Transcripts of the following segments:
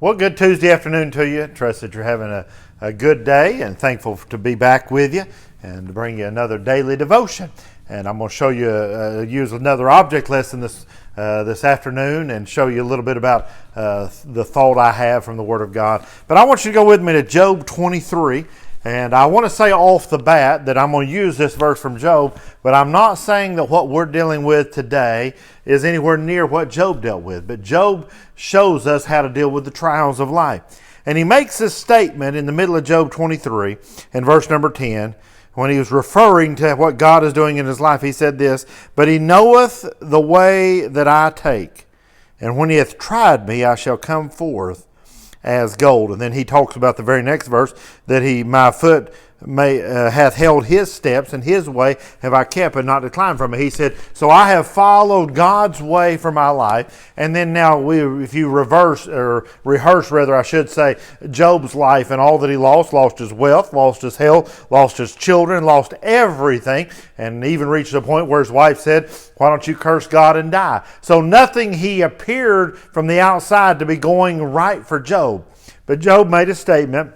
Well, good Tuesday afternoon to you. Trust that you're having a good day and thankful to be back with you and to bring you another daily devotion. And I'm going to show you, use another object lesson this afternoon and show you a little bit about the thought I have from the Word of God. But I want you to go with me to Job 23. And I want to say off the bat that I'm going to use this verse from Job, but I'm not saying that what we're dealing with today is anywhere near what Job dealt with. But Job shows us how to deal with the trials of life. And he makes this statement in the middle of Job 23 in verse number 10. When he was referring to what God is doing in his life, he said this, "But he knoweth the way that I take, and when he hath tried me, I shall come forth as gold." And then he talks about the very next verse, that my foot hath held his steps, and his way have I kept and not declined from it. He said, so I have followed God's way for my life. And then now if you rehearse, I should say, Job's life and all that he lost his wealth, lost his health, lost his children, lost everything, and even reached a point where his wife said, why don't you curse God and die? So nothing he appeared from the outside to be going right for Job. But Job made a statement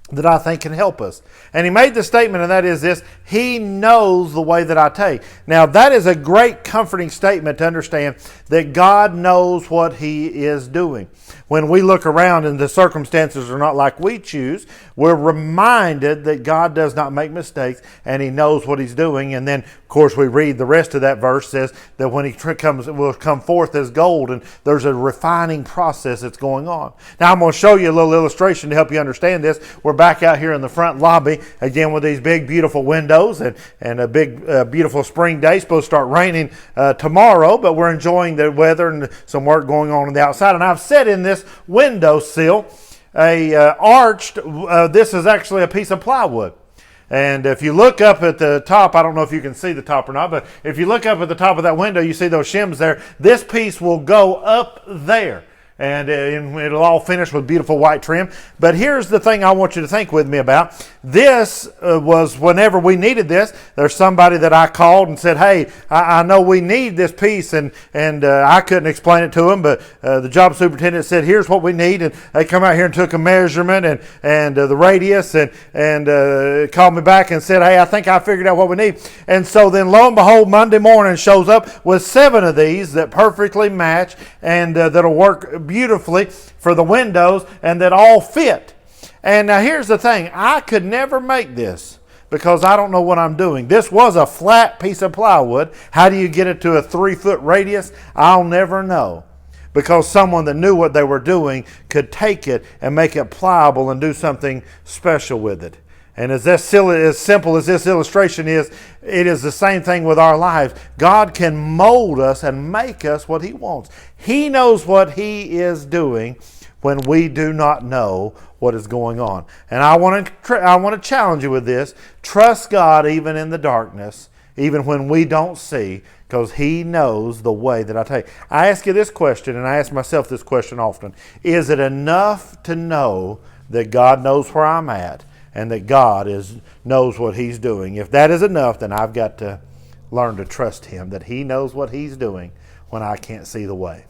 that I think can help us. And he made the statement, and that is this: he knows the way that I take. Now, that is a great comforting statement to understand that God knows what he is doing. When we look around and the circumstances are not like we choose, we're reminded that God does not make mistakes and he knows what he's doing. And then, of course, we read the rest of that verse says that when he comes, it will come forth as gold, and there's a refining process that's going on. Now, I'm going to show you a little illustration to help you understand this. We're back out here in the front lobby again with these big, beautiful windows and a big, beautiful spring day. It's supposed to start raining tomorrow, but we're enjoying the weather and some work going on the outside. And I've set in this windowsill arched. This is actually a piece of plywood. And if you look up at the top, I don't know if you can see the top or not, but if you look up at the top of that window, you see those shims there. This piece will go up there. And it'll all finish with beautiful white trim. But here's the thing I want you to think with me about. This was whenever we needed this, there's somebody that I called and said, hey, I know we need this piece. And I couldn't explain it to them, but the job superintendent said, here's what we need. And they come out here and took a measurement and the radius and called me back and said, hey, I think I figured out what we need. And so then lo and behold, Monday morning shows up with 7 of these that perfectly match and that'll work beautifully for the windows and that all fit. And now here's the thing, I could never make this because I don't know what I'm doing. This was a flat piece of plywood. How do you get it to a 3-foot radius? I'll never know, because someone that knew what they were doing could take it and make it pliable and do something special with it. And as simple as this illustration is, it is the same thing with our lives. God can mold us and make us what he wants. He knows what he is doing when we do not know what is going on. And I want to challenge you with this. Trust God even in the darkness, even when we don't see, because he knows the way that I take. I ask you this question, and I ask myself this question often. Is it enough to know that God knows where I'm at and that God knows what he's doing? If that is enough, then I've got to learn to trust him, that he knows what he's doing when I can't see the way.